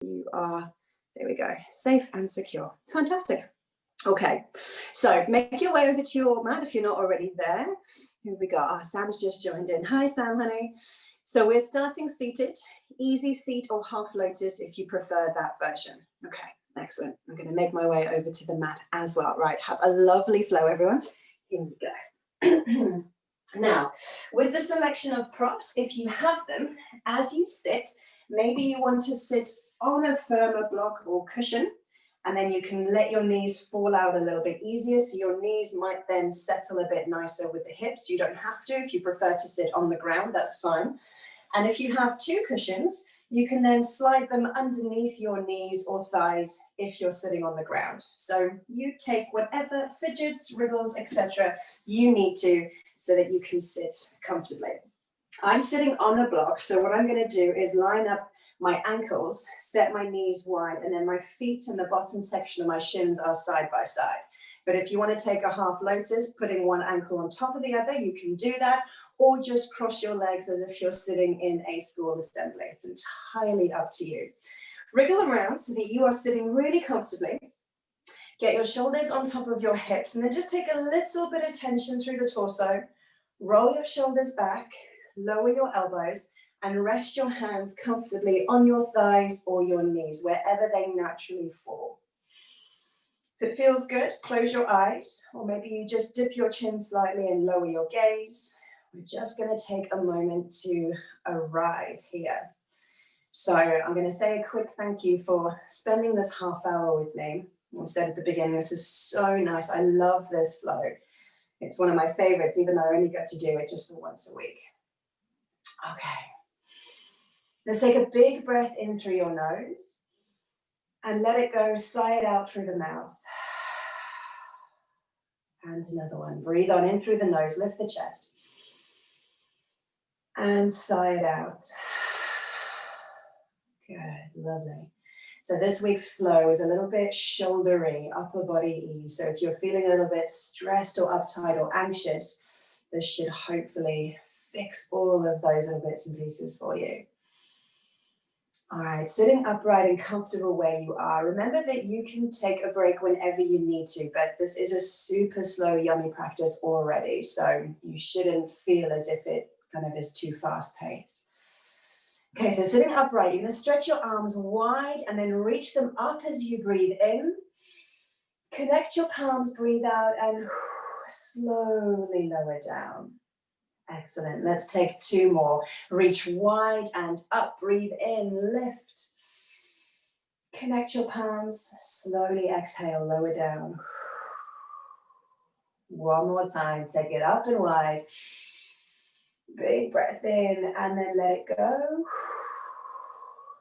You are, there we go, safe and secure. Fantastic. Okay, so make your way over to your mat if you're not already there. Here we go. Sam's just joined in. Hi, Sam, honey. So we're starting seated, easy seat or half lotus if you prefer that version. Okay, excellent. I'm going to make my way over to the mat as well. Right, have a lovely flow, everyone. Here we go. Now, with the selection of props, if you have them, as you sit, maybe you want to sit on a firmer block or cushion, and then you can let your knees fall out a little bit easier, so your knees might then settle a bit nicer with the hips. You don't have to. If you prefer to sit on the ground, that's fine. And if you have two cushions, you can then slide them underneath your knees or thighs if you're sitting on the ground. So you take whatever fidgets, wriggles, etc. you need to, so that you can sit comfortably. I'm sitting on a block, so what I'm going to do is line up my ankles, set my knees wide, and then my feet and the bottom section of my shins are side by side. But if you want to take a half lotus, putting one ankle on top of the other, you can do that, or just cross your legs as if you're sitting in a school assembly. It's entirely up to you. Wriggle around so that you are sitting really comfortably. Get your shoulders on top of your hips, and then just take a little bit of tension through the torso. Roll your shoulders back, lower your elbows, and rest your hands comfortably on your thighs or your knees, wherever they naturally fall. If it feels good, close your eyes, or maybe you just dip your chin slightly and lower your gaze. We're just going to take a moment to arrive here. So I'm going to say a quick thank you for spending this half hour with me. I said at the beginning, this is so nice. I love this flow. It's one of my favorites, even though I only get to do it just once a week. Okay. Let's take a big breath in through your nose and let it go, sigh it out through the mouth. And another one. Breathe on in through the nose, lift the chest. And sigh it out. Good, lovely. So this week's flow is a little bit shouldery, upper body ease. So if you're feeling a little bit stressed or uptight or anxious, this should hopefully fix all of those little bits and pieces for you. All right, sitting upright and comfortable where you are. Remember that you can take a break whenever you need to, but this is a super slow, yummy practice already. So you shouldn't feel as if it kind of is too fast paced. Okay, so sitting upright, you're going to stretch your arms wide and then reach them up as you breathe in. Connect your palms, breathe out, and slowly lower down. Excellent. Let's take two more. Reach wide and up, breathe in, lift. Connect your palms, slowly exhale, lower down. One more time, take it up and wide. Big breath in and then let it go.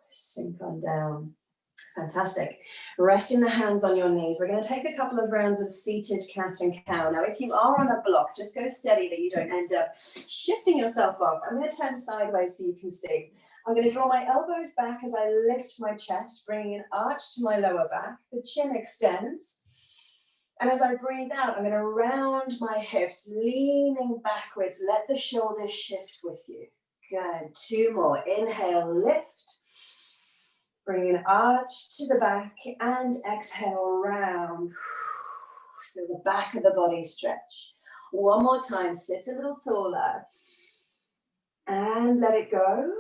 Sink on down. Fantastic. Resting the hands on your knees. We're going to take a couple of rounds of seated cat and cow. Now, if you are on a block, just go steady that you don't end up shifting yourself off. I'm going to turn sideways so you can see. I'm going to draw my elbows back as I lift my chest, bringing an arch to my lower back. The chin extends. And as I breathe out, I'm going to round my hips, leaning backwards. Let the shoulders shift with you. Good. Two more. Inhale, lift. Bring an arch to the back and exhale, round. Feel the back of the body stretch. One more time. Sit a little taller. And let it go.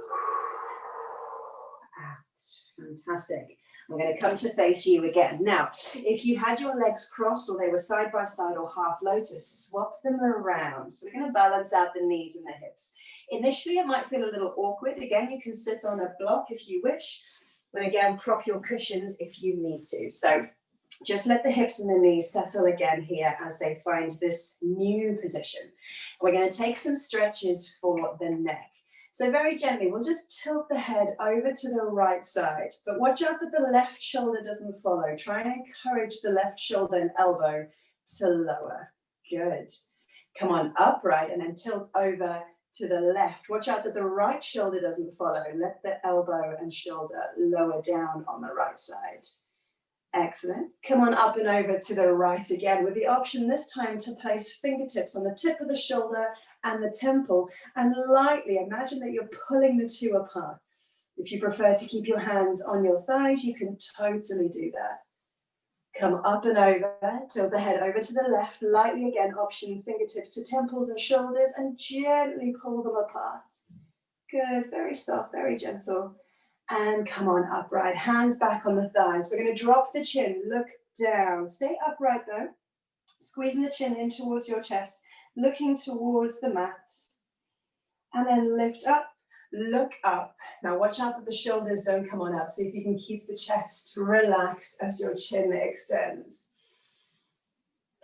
Out. Fantastic. I'm going to come to face you again. Now, if you had your legs crossed or they were side by side or half lotus, swap them around. So we're going to balance out the knees and the hips. Initially, it might feel a little awkward. Again, you can sit on a block if you wish. And again, prop your cushions if you need to. So just let the hips and the knees settle again here as they find this new position. We're going to take some stretches for the neck. So very gently, we'll just tilt the head over to the right side, but watch out that the left shoulder doesn't follow. Try and encourage the left shoulder and elbow to lower. Good. Come on, upright and then tilt over to the left. Watch out that the right shoulder doesn't follow. Let the elbow and shoulder lower down on the right side. Excellent. Come on up and over to the right again with the option this time to place fingertips on the tip of the shoulder and the temple, and lightly imagine that you're pulling the two apart. If you prefer to keep your hands on your thighs, you can totally do that. Come up and over, tilt the head over to the left, lightly again, option fingertips to temples and shoulders, and gently pull them apart. Good, very soft, very gentle. And come on, upright, hands back on the thighs. We're going to drop the chin, look down. Stay upright though, squeezing the chin in towards your chest, looking towards the mat. And then lift up, look up. Now watch out that the shoulders don't come on up. See if you can keep the chest relaxed as your chin extends.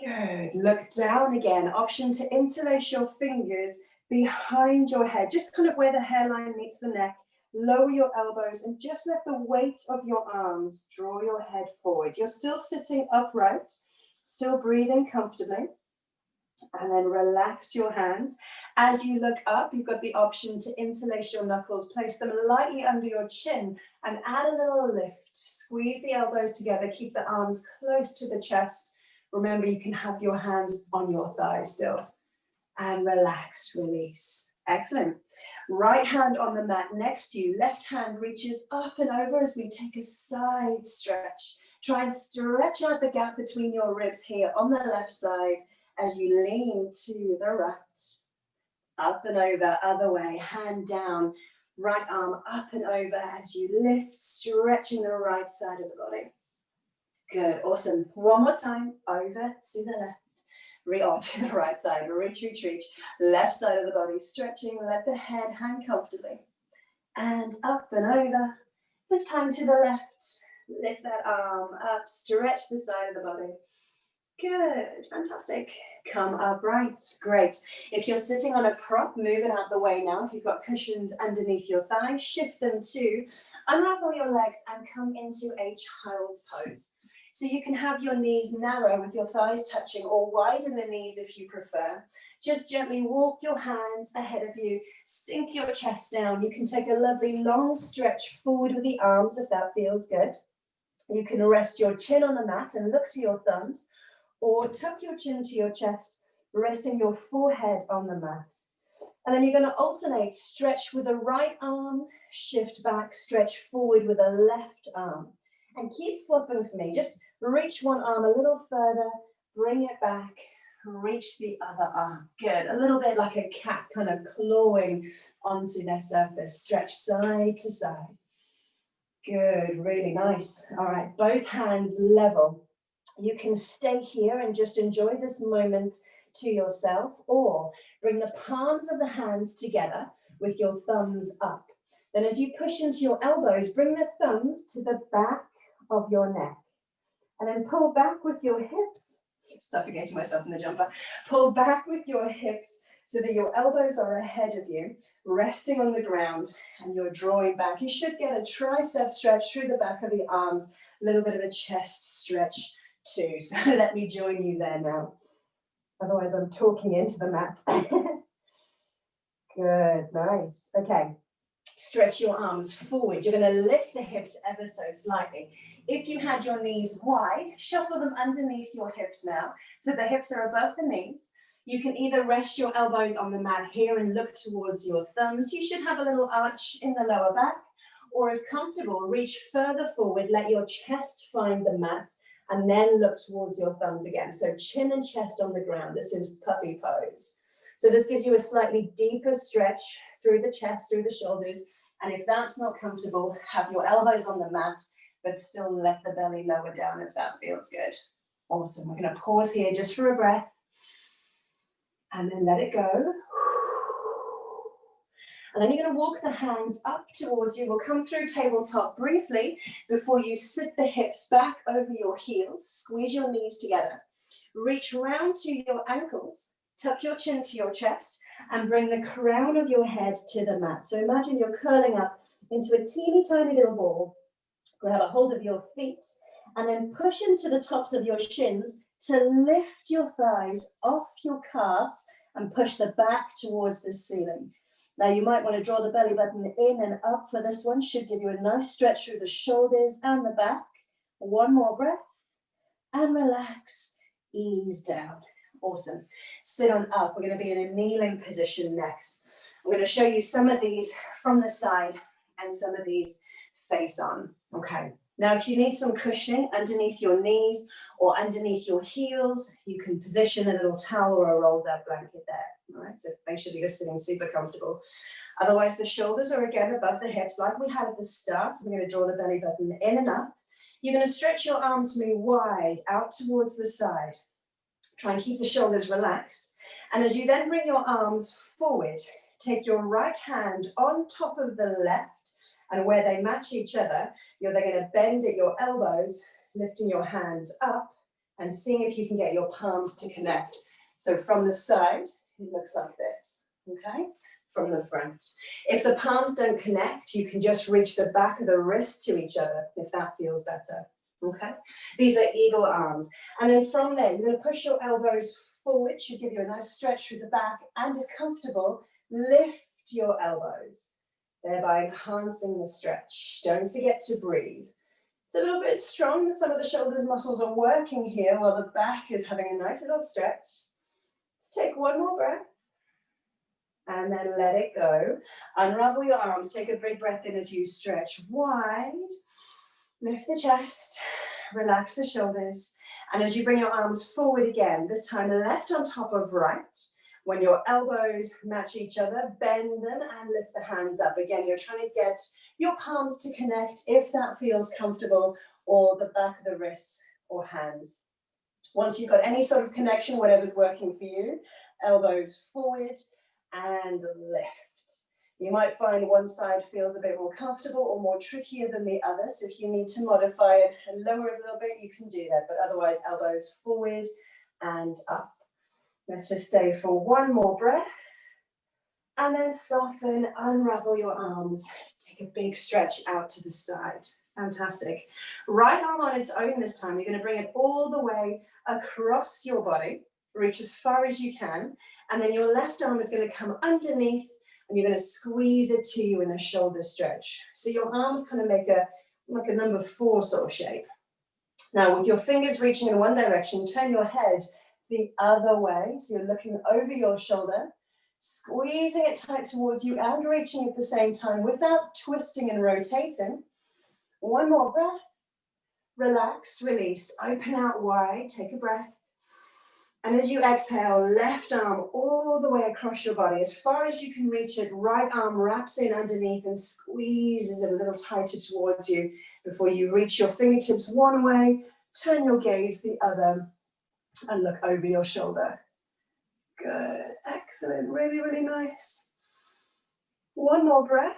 Good, look down again. Option to interlace your fingers behind your head, just kind of where the hairline meets the neck. Lower your elbows and just let the weight of your arms draw your head forward. You're still sitting upright, still breathing comfortably. And then relax your hands. As you look up, you've got the option to interlace your knuckles, place them lightly under your chin and add a little lift. Squeeze the elbows together, keep the arms close to the chest. Remember, you can have your hands on your thighs still. And relax, release. Excellent. Right hand on the mat next to you, left hand reaches up and over as we take a side stretch. Try and stretch out the gap between your ribs here on the left side as you lean to the right. Up and over, other way, hand down, right arm up and over as you lift, stretching the right side of the body. Good, awesome. One more time, over to the left. To the right side, reach, reach, reach. Left side of the body, stretching, let the head hang comfortably. And up and over. This time to the left. Lift that arm up, stretch the side of the body. Good, fantastic. Come upright, great. If you're sitting on a prop, move it out the way now. If you've got cushions underneath your thighs, shift them to unravel your legs and come into a child's pose. So you can have your knees narrow with your thighs touching or widen the knees if you prefer. Just gently walk your hands ahead of you, sink your chest down. You can take a lovely long stretch forward with the arms if that feels good. You can rest your chin on the mat and look to your thumbs, or tuck your chin to your chest, resting your forehead on the mat. And then you're going to alternate, stretch with the right arm, shift back, stretch forward with the left arm. And keep swapping for me. Just reach one arm a little further, bring it back, reach the other arm. Good, a little bit like a cat kind of clawing onto their surface. Stretch side to side. Good, really nice. All right, both hands level. You can stay here and just enjoy this moment to yourself, or bring the palms of the hands together with your thumbs up. Then as you push into your elbows, bring the thumbs to the back of your neck. And then pull back with your hips. Suffocating myself in the jumper. Pull back with your hips so that your elbows are ahead of you, resting on the ground, and you're drawing back. You should get a tricep stretch through the back of the arms, a little bit of a chest stretch too. So let me join you there now. Otherwise I'm talking into the mat. Good, nice. Okay, stretch your arms forward. You're going to lift the hips ever so slightly. If you had your knees wide, shuffle them underneath your hips now, so the hips are above the knees. You can either rest your elbows on the mat here and look towards your thumbs. You should have a little arch in the lower back, or if comfortable, reach further forward, let your chest find the mat, and then look towards your thumbs again. So chin and chest on the ground. This is puppy pose. So this gives you a slightly deeper stretch through the chest, through the shoulders. And if that's not comfortable, have your elbows on the mat, but still let the belly lower down if that feels good. Awesome. We're going to pause here just for a breath. And then let it go. And then you're going to walk the hands up towards you. We'll come through tabletop briefly before you sit the hips back over your heels. Squeeze your knees together. Reach round to your ankles. Tuck your chin to your chest and bring the crown of your head to the mat. So imagine you're curling up into a teeny tiny little ball. Grab a hold of your feet and then push into the tops of your shins to lift your thighs off your calves and push the back towards the ceiling. Now you might want to draw the belly button in and up for this one. Should give you a nice stretch through the shoulders and the back. One more breath and relax, ease down. Awesome. Sit on up. We're going to be in a kneeling position next. I'm going to show you some of these from the side and some of these face on. Okay. Now, if you need some cushioning underneath your knees or underneath your heels, you can position a little towel or a rolled up blanket there. All right, so make sure that you're sitting super comfortable. Otherwise, the shoulders are again above the hips like we had at the start. So we're going to draw the belly button in and up. You're going to stretch your arms from you wide out towards the side. Try and keep the shoulders relaxed. And as you then bring your arms forward, take your right hand on top of the left, and where they match each other, you're then going to bend at your elbows, lifting your hands up and seeing if you can get your palms to connect. So from the side, it looks like this, okay? From the front. If the palms don't connect, you can just reach the back of the wrist to each other if that feels better, okay? These are eagle arms. And then from there, you're going to push your elbows forward, should give you a nice stretch through the back, and if comfortable, lift your elbows, thereby enhancing the stretch. Don't forget to breathe. It's a little bit strong. Some of the shoulders muscles are working here while the back is having a nice little stretch. Let's take one more breath. And then let it go. Unravel your arms. Take a big breath in as you stretch wide. Lift the chest. Relax the shoulders. And as you bring your arms forward again, this time left on top of right. When your elbows match each other, bend them and lift the hands up. Again, you're trying to get your palms to connect if that feels comfortable, or the back of the wrists or hands. Once you've got any sort of connection, whatever's working for you, elbows forward and lift. You might find one side feels a bit more comfortable or more trickier than the other. So if you need to modify it and lower it a little bit, you can do that. But otherwise, elbows forward and up. Let's just stay for one more breath. And then soften, unravel your arms. Take a big stretch out to the side. Fantastic. Right arm on its own this time. You're going to bring it all the way across your body. Reach as far as you can. And then your left arm is going to come underneath and you're going to squeeze it to you in a shoulder stretch. So your arms kind of make like a number 4 sort of shape. Now with your fingers reaching in one direction, turn your head the other way. So you're looking over your shoulder, squeezing it tight towards you and reaching at the same time without twisting and rotating. One more breath. Relax, release, open out wide, take a breath. And as you exhale, left arm all the way across your body, as far as you can reach it, right arm wraps in underneath and squeezes it a little tighter towards you before you reach your fingertips one way, turn your gaze the other, and look over your shoulder. Good, excellent, really, really nice. One more breath.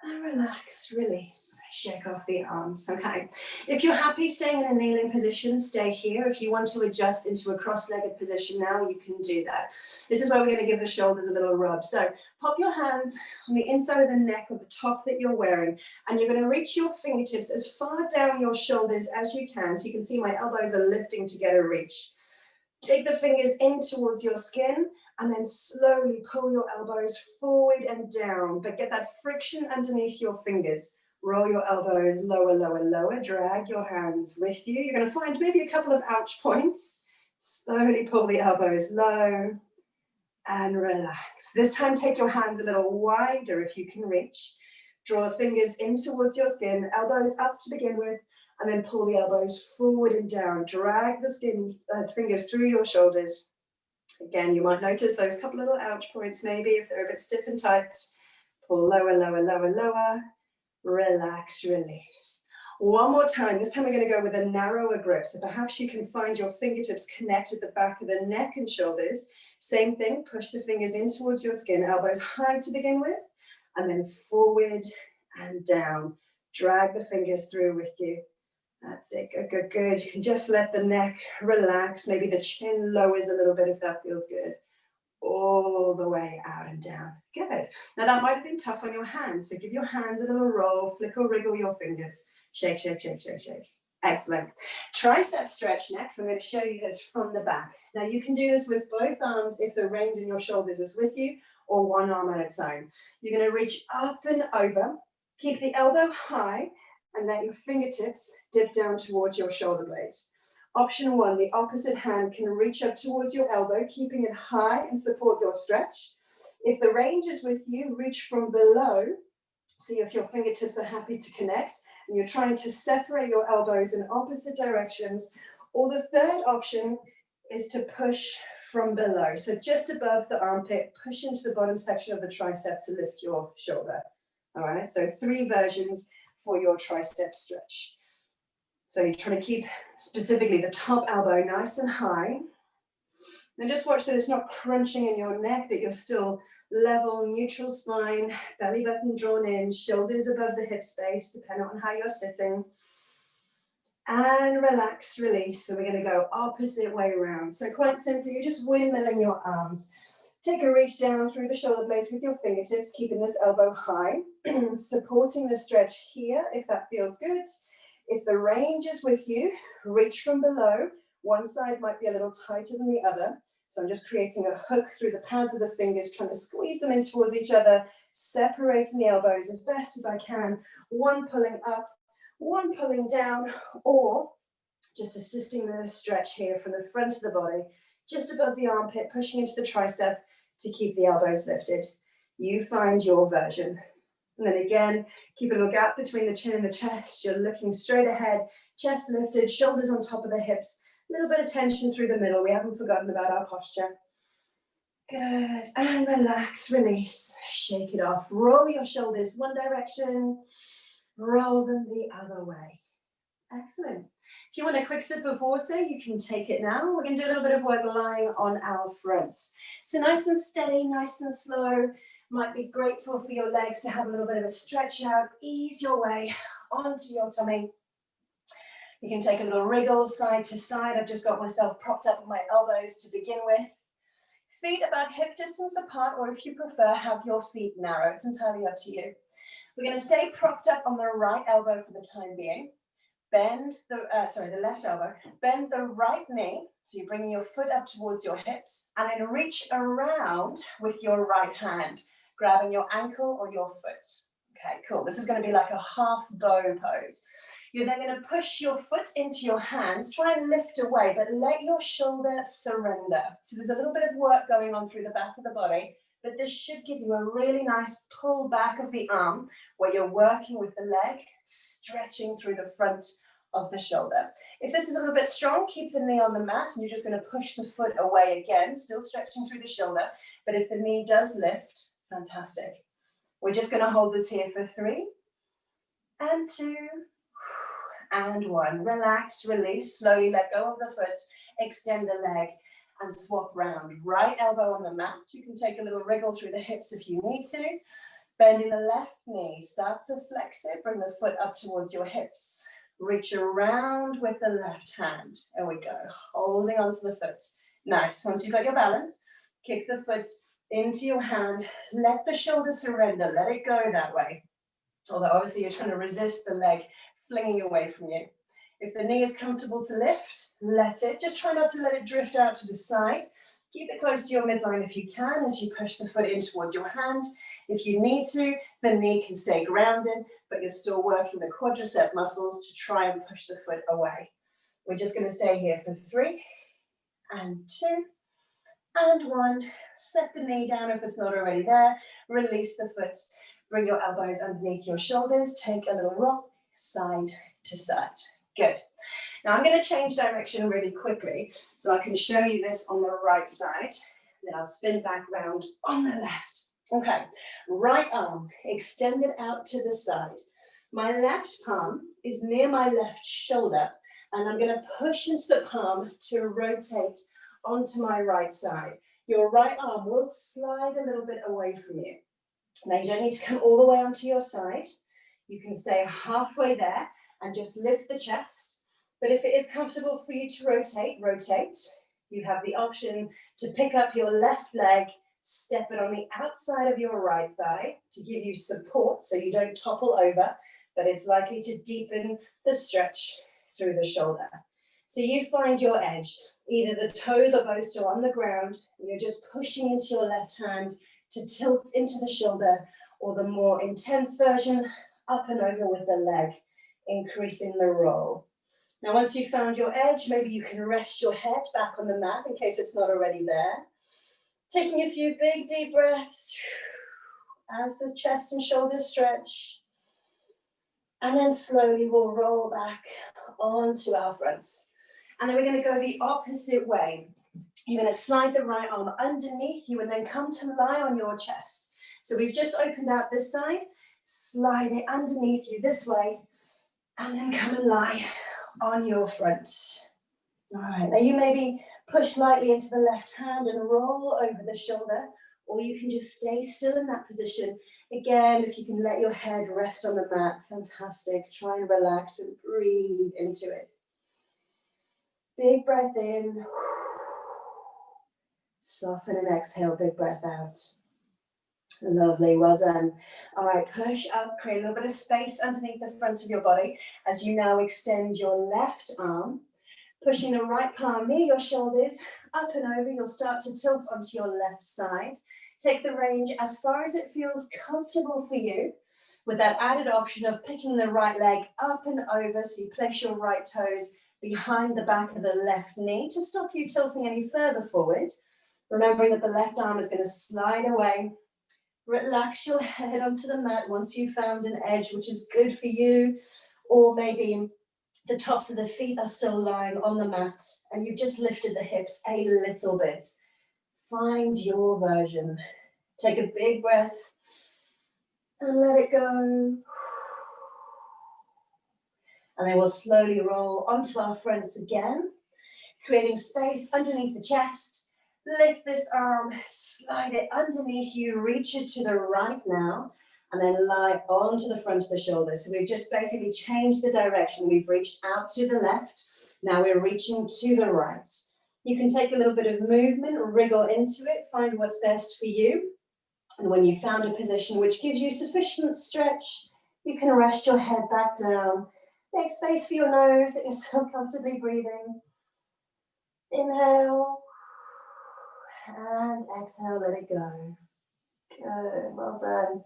And relax, release, shake off the arms. Okay. If you're happy staying in a kneeling position, stay here. If you want to adjust into a cross-legged position now, you can do that. This is where we're going to give the shoulders a little rub. So pop your hands on the inside of the neck of the top that you're wearing, and you're going to reach your fingertips as far down your shoulders as you can. So you can see my elbows are lifting to get a reach. Take the fingers in towards your skin, and then slowly pull your elbows forward and down, but get that friction underneath your fingers. Roll your elbows lower, lower, lower. Drag your hands with you. You're going to find maybe a couple of ouch points. Slowly pull the elbows low and relax. This time, take your hands a little wider if you can reach. Draw the fingers in towards your skin, elbows up to begin with, and then pull the elbows forward and down. Drag the fingers through your shoulders. Again, you might notice those couple of little ouch points maybe if they're a bit stiff and tight. Pull lower, lower, lower, lower. Relax, release. One more time. This time we're going to go with a narrower grip. So perhaps you can find your fingertips connect at the back of the neck and shoulders. Same thing, push the fingers in towards your skin, elbows high to begin with, and then forward and down. Drag the fingers through with you. That's it, good, good, good. You can just let the neck relax. Maybe the chin lowers a little bit if that feels good. All the way out and down. Good. Now that might have been tough on your hands, so give your hands a little roll, flick or wriggle your fingers. Shake, shake, shake, shake, shake. Excellent. Tricep stretch next. I'm going to show you this from the back. Now you can do this with both arms if the range in your shoulders is with you, or one arm on its own. You're going to reach up and over. Keep the elbow high, and let your fingertips dip down towards your shoulder blades. Option 1, the opposite hand can reach up towards your elbow, keeping it high and support your stretch. If the range is with you, reach from below See if your fingertips are happy to connect, and you're trying to separate your elbows in opposite directions. Or the third option is to push from below. So just above the armpit, push into the bottom section of the tricep to lift your shoulder. All right, so 3 versions for your tricep stretch. So you're trying to keep specifically the top elbow nice and high. And just watch that it's not crunching in your neck, that you're still level, neutral spine, belly button drawn in, shoulders above the hip space, depending on how you're sitting. And relax, release. So we're going to go opposite way around. So quite simply, you're just windmilling your arms. Take a reach down through the shoulder blades with your fingertips, keeping this elbow high, supporting the stretch here if that feels good. If the range is with you, reach from below. One side might be a little tighter than the other. So I'm just creating a hook through the pads of the fingers, trying to squeeze them in towards each other, separating the elbows as best as I can. One pulling up, one pulling down, or just assisting the stretch here from the front of the body, just above the armpit, pushing into the tricep to keep the elbows lifted. You find your version. And then again, keep a little gap between the chin and the chest. You're looking straight ahead, chest lifted, shoulders on top of the hips. A little bit of tension through the middle. We haven't forgotten about our posture. Good. And relax, release. Shake it off. Roll your shoulders one direction. Roll them the other way. Excellent. If you want a quick sip of water, you can take it now. We're going to do a little bit of work lying on our fronts. So nice and steady, nice and slow. Might be grateful for your legs to have a little bit of a stretch out. Ease your way onto your tummy. You can take a little wriggle side to side. I've just got myself propped up on my elbows to begin with. Feet about hip distance apart, or if you prefer, have your feet narrow. It's entirely up to you. We're going to stay propped up on the right elbow for the time being. Bend the left elbow. Bend the right knee, so you're bringing your foot up towards your hips, and then reach around with your right hand, grabbing your ankle or your foot. Okay, cool. This is going to be like a half bow pose. You're then going to push your foot into your hands, try and lift away, but let your shoulder surrender. So there's a little bit of work going on through the back of the body, but this should give you a really nice pull back of the arm where you're working with the leg, stretching through the front of the shoulder. If this is a little bit strong, keep the knee on the mat and you're just going to push the foot away again, still stretching through the shoulder. But if the knee does lift, fantastic. We're just going to hold this here for 3 and 2 and 1. Relax, release, slowly let go of the foot, extend the leg and swap round. Right elbow on the mat. You can take a little wriggle through the hips if you need to. Bending the left knee, start to flex it, bring the foot up towards your hips. Reach around with the left hand. There we go, holding onto the foot. Nice, once you've got your balance, kick the foot into your hand, let the shoulder surrender, let it go that way. Although obviously you're trying to resist the leg flinging away from you. If the knee is comfortable to lift, let it. Just try not to let it drift out to the side. Keep it close to your midline if you can as you push the foot in towards your hand. If you need to, the knee can stay grounded, but you're still working the quadricep muscles to try and push the foot away. We're just going to stay here for 3 and 2 and 1. Set the knee down if it's not already there. Release the foot. Bring your elbows underneath your shoulders. Take a little rock side to side. Good. Now I'm going to change direction really quickly so I can show you this on the right side. Then I'll spin back round on the left. Okay, right arm extended out to the side. My left palm is near my left shoulder and I'm going to push into the palm to rotate onto my right side. Your right arm will slide a little bit away from you. Now you don't need to come all the way onto your side. You can stay halfway there and just lift the chest. But if it is comfortable for you to rotate, rotate. You have the option to pick up your left leg, step it on the outside of your right thigh to give you support so you don't topple over, but it's likely to deepen the stretch through the shoulder. So you find your edge. Either the toes are both still on the ground, and you're just pushing into your left hand to tilt into the shoulder, or the more intense version, up and over with the leg, increasing the roll. Now, once you've found your edge, maybe you can rest your head back on the mat in case it's not already there. Taking a few big deep breaths as the chest and shoulders stretch. And then slowly we'll roll back onto our fronts. And then we're going to go the opposite way. You're going to slide the right arm underneath you and then come to lie on your chest. So we've just opened out this side, slide it underneath you this way, and then come and lie on your front. All right, now you maybe push lightly into the left hand and roll over the shoulder, or you can just stay still in that position. Again, if you can let your head rest on the mat, fantastic. Try and relax and breathe into it. Big breath in. Soften and exhale, big breath out. Lovely, well done. All right, push up, create a little bit of space underneath the front of your body as you now extend your left arm, pushing the right palm near your shoulders, up and over. You'll start to tilt onto your left side. Take the range as far as it feels comfortable for you, with that added option of picking the right leg up and over, so you place your right toes behind the back of the left knee to stop you tilting any further forward. Remembering that the left arm is going to slide away. Relax your head onto the mat once you've found an edge which is good for you, or maybe the tops of the feet are still lying on the mat and you've just lifted the hips a little bit. Find your version. Take a big breath and let it go. And then we'll slowly roll onto our fronts again, creating space underneath the chest. Lift this arm, slide it underneath you, reach it to the right now, and then lie onto the front of the shoulders. So we've just basically changed the direction. We've reached out to the left. Now we're reaching to the right. You can take a little bit of movement, wriggle into it, find what's best for you. And when you've found a position which gives you sufficient stretch, you can rest your head back down. Make space for your nose that you're so comfortably breathing. Inhale. And exhale, let it go. Good, well done.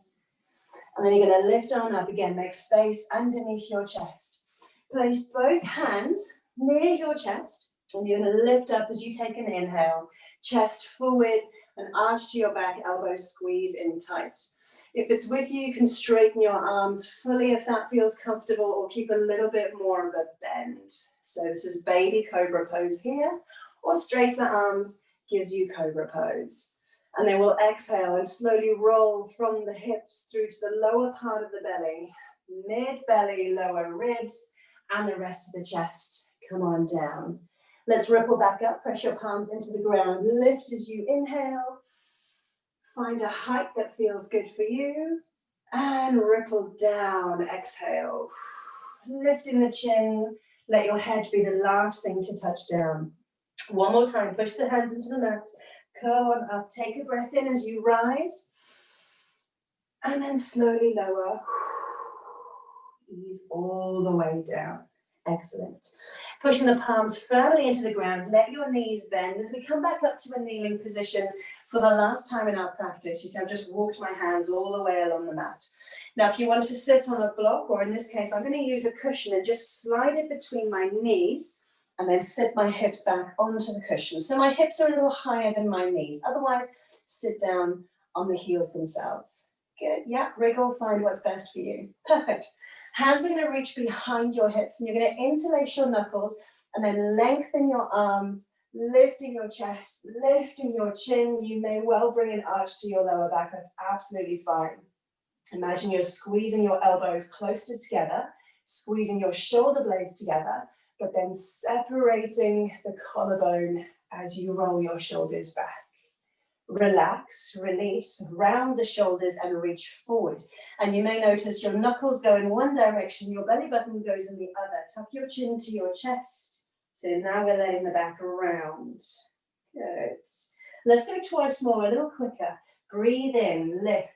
And then you're going to lift on up again, make space underneath your chest. Place both hands near your chest, and you're going to lift up as you take an inhale. Chest forward and arch to your back, elbows squeeze in tight. If it's with you, you can straighten your arms fully if that feels comfortable, or keep a little bit more of a bend. So this is baby cobra pose here, or straighter arms gives you cobra pose. And then we'll exhale and slowly roll from the hips through to the lower part of the belly, mid-belly, lower ribs, and the rest of the chest. Come on down. Let's ripple back up, press your palms into the ground. Lift as you inhale. Find a height that feels good for you. And ripple down, exhale. Lifting the chin, let your head be the last thing to touch down. One more time, push the hands into the mat, curl on up, take a breath in as you rise, and then slowly lower, ease all the way down. Excellent. Pushing the palms firmly into the ground, let your knees bend as we come back up to a kneeling position for the last time in our practice. You see, I've just walked my hands all the way along the mat. Now, if you want to sit on a block, or in this case, I'm going to use a cushion and just slide it between my knees, and then sit my hips back onto the cushion. So my hips are a little higher than my knees. Otherwise, sit down on the heels themselves. Good, yeah, wriggle, find what's best for you. Perfect. Hands are gonna reach behind your hips, and you're gonna interlace your knuckles, and then lengthen your arms, lifting your chest, lifting your chin. You may well bring an arch to your lower back, that's absolutely fine. Imagine you're squeezing your elbows closer together, squeezing your shoulder blades together, but then separating the collarbone as you roll your shoulders back. Relax, release, round the shoulders and reach forward. And you may notice your knuckles go in one direction, your belly button goes in the other. Tuck your chin to your chest. So now we're letting the back round. Good. Let's go twice more, a little quicker. Breathe in, lift.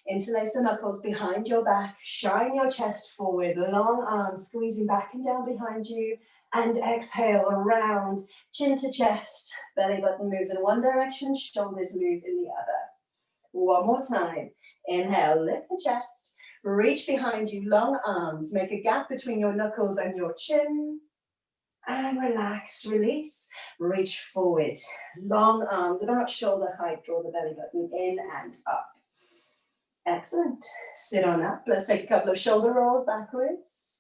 Interlace the knuckles behind your back, shine your chest forward, long arms squeezing back and down behind you, and exhale around, chin to chest, belly button moves in one direction, shoulders move in the other. One more time. Inhale, lift the chest, reach behind you, long arms, make a gap between your knuckles and your chin, and relax, release, reach forward. Long arms about shoulder height, draw the belly button in and up. Excellent. Sit on up. Let's take a couple of shoulder rolls backwards.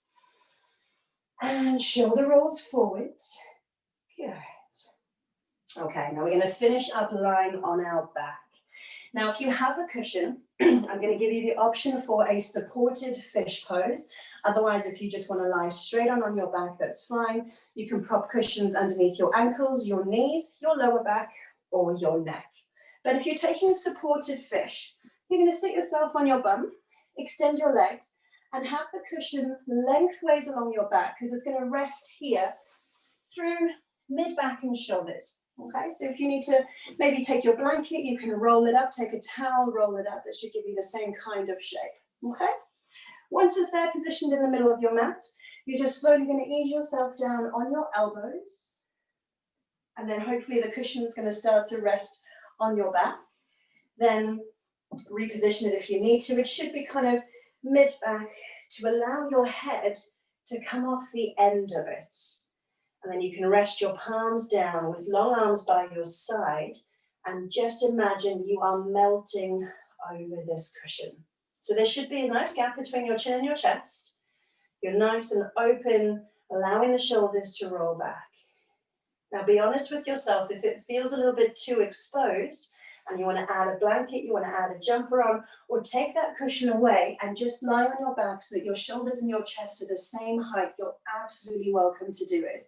And shoulder rolls forward. Good. Okay, now we're going to finish up lying on our back. Now, if you have a cushion, I'm going to give you the option for a supported fish pose. Otherwise, if you just want to lie straight on your back, that's fine. You can prop cushions underneath your ankles, your knees, your lower back, or your neck. But if you're taking a supported fish, you're going to sit yourself on your bum, extend your legs, and have the cushion lengthways along your back, because it's going to rest here through mid-back and shoulders. Okay, so if you need to maybe take your blanket, you can roll it up, take a towel, roll it up. It should give you the same kind of shape. Okay, once it's there positioned in the middle of your mat, you're just slowly going to ease yourself down on your elbows, and then hopefully the cushion is going to start to rest on your back. Then reposition it if you need to. It should be kind of mid-back to allow your head to come off the end of it. And then you can rest your palms down with long arms by your side and just imagine you are melting over this cushion. So there should be a nice gap between your chin and your chest. You're nice and open, allowing the shoulders to roll back. Now be honest with yourself. If it feels a little bit too exposed and you want to add a blanket, you want to add a jumper on, or take that cushion away and just lie on your back so that your shoulders and your chest are the same height, you're absolutely welcome to do it.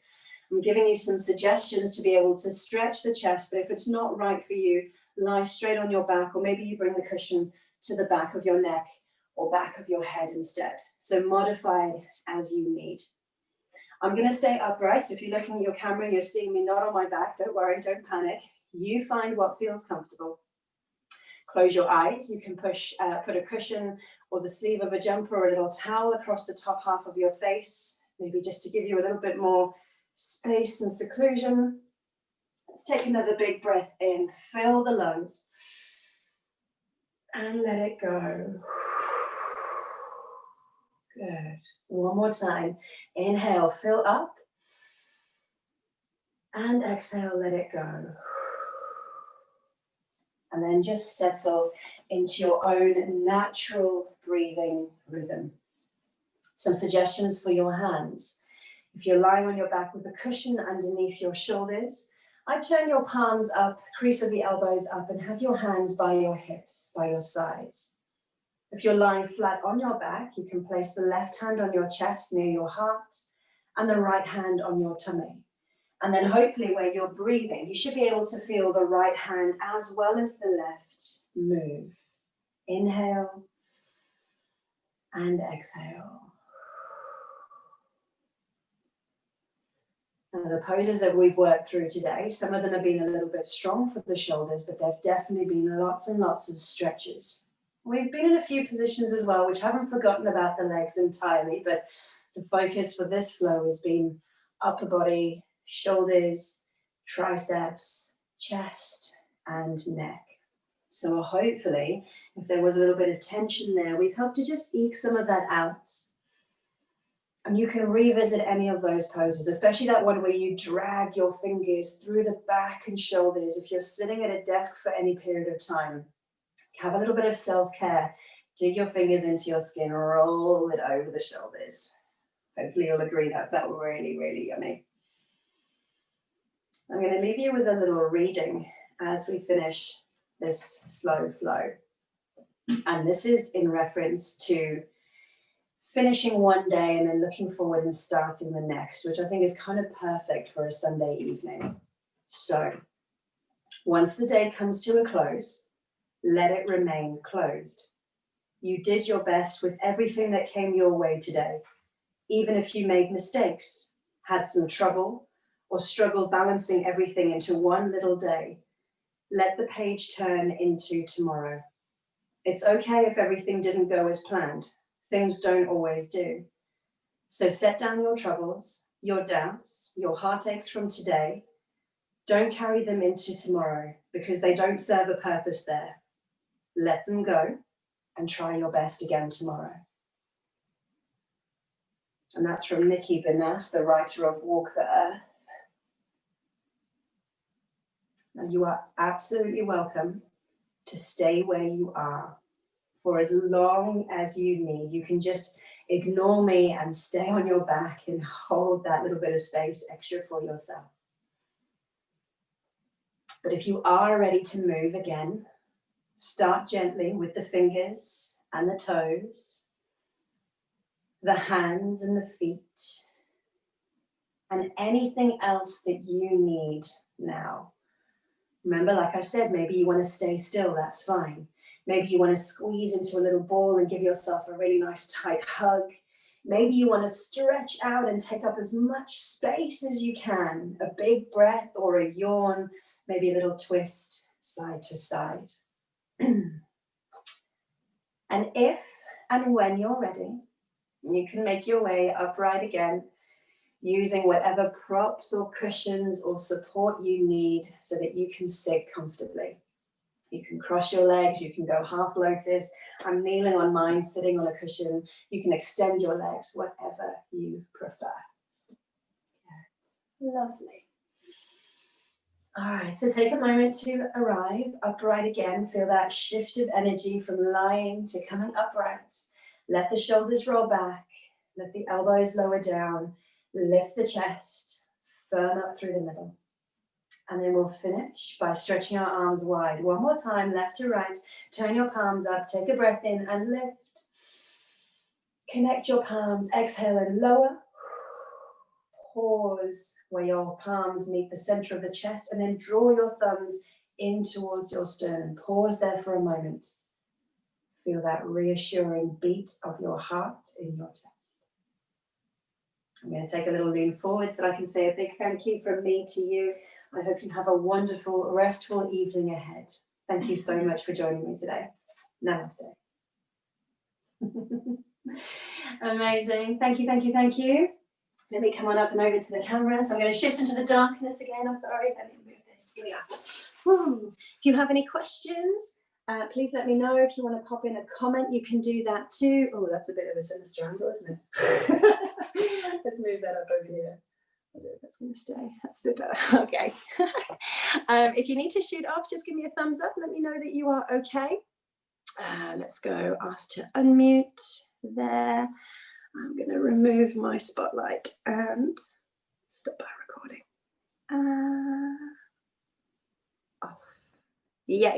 I'm giving you some suggestions to be able to stretch the chest, but if it's not right for you, lie straight on your back, or maybe you bring the cushion to the back of your neck or back of your head instead. So modify it as you need. I'm going to stay upright, so if you're looking at your camera and you're seeing me not on my back, don't worry, don't panic. You find what feels comfortable. Close your eyes. You can put a cushion or the sleeve of a jumper or a little towel across the top half of your face, maybe just to give you a little bit more space and seclusion. Let's take another big breath in, fill the lungs, and let it go. Good. One more time. Inhale, fill up, and exhale, let it go. And then just settle into your own natural breathing rhythm. Some suggestions for your hands. If you're lying on your back with a cushion underneath your shoulders, I'd turn your palms up, crease of the elbows up, and have your hands by your hips, by your sides. If you're lying flat on your back, you can place the left hand on your chest near your heart and the right hand on your tummy. And then hopefully where you're breathing, you should be able to feel the right hand as well as the left move. Inhale and exhale. Now the poses that we've worked through today, some of them have been a little bit strong for the shoulders, but there've definitely been lots and lots of stretches. We've been in a few positions as well, which haven't forgotten about the legs entirely, but the focus for this flow has been upper body, shoulders, triceps, chest, and neck. So hopefully, if there was a little bit of tension there, we've helped to just eke some of that out. And you can revisit any of those poses, especially that one where you drag your fingers through the back and shoulders. If you're sitting at a desk for any period of time, have a little bit of self-care. Dig your fingers into your skin, roll it over the shoulders. Hopefully you'll agree that felt really, really yummy. I'm going to leave you with a little reading as we finish this slow flow. And this is in reference to finishing one day and then looking forward and starting the next, which I think is kind of perfect for a Sunday evening. So once the day comes to a close, let it remain closed. You did your best with everything that came your way today. Even if you made mistakes, had some trouble, or struggled balancing everything into one little day, let the page turn into tomorrow. It's okay if everything didn't go as planned. Things don't always do. So set down your troubles, your doubts, your heartaches from today. Don't carry them into tomorrow because they don't serve a purpose there. Let them go and try your best again tomorrow. And that's from Nikki Benas, the writer of Walk the Earth. Now you are absolutely welcome to stay where you are. for as long as you need. You can just ignore me and stay on your back and hold that little bit of space extra for yourself. But if you are ready to move again, start gently with the fingers and the toes, the hands and the feet, and anything else that you need now. Remember, like I said, maybe you want to stay still, that's fine. Maybe you want to squeeze into a little ball and give yourself a really nice tight hug. Maybe you want to stretch out and take up as much space as you can. A big breath or a yawn, maybe a little twist side to side. And if and when you're ready, you can make your way upright again, using whatever props or cushions or support you need so that you can sit comfortably. You can cross your legs, you can go half lotus. I'm kneeling on mine, sitting on a cushion. You can extend your legs, whatever you prefer. Yes. Lovely. All right, so take a moment to arrive upright again. Feel that shift of energy from lying to coming upright. Let the shoulders roll back. Let the elbows lower down. Lift the chest, firm up through the middle. And then we'll finish by stretching our arms wide. One more time, left to right. Turn your palms up, take a breath in and lift. Connect your palms, exhale and lower. Pause where your palms meet the center of the chest and then draw your thumbs in towards your sternum. Pause there for a moment. Feel that reassuring beat of your heart in your chest. I'm going to take a little lean forward so I can say a big thank you from me to you. I hope you have a wonderful, restful evening ahead. Thank you so much for joining me today. Namaste. Amazing. Thank you, thank you, thank you. Let me come on up and over to the camera. So I'm going to shift into the darkness again. I'm sorry. Let me move this. Here we are. If you have any questions, please let me know. If you want to pop in a comment, you can do that too. Oh, that's a bit of a sinister angle, isn't it? Let's move that up over here. I don't know if that's going to stay. That's a bit better. Okay. If you need to shoot off, just give me a thumbs up. Let me know that you are okay. Let's go ask to unmute there. I'm going to remove my spotlight and stop our recording. Off. Yay.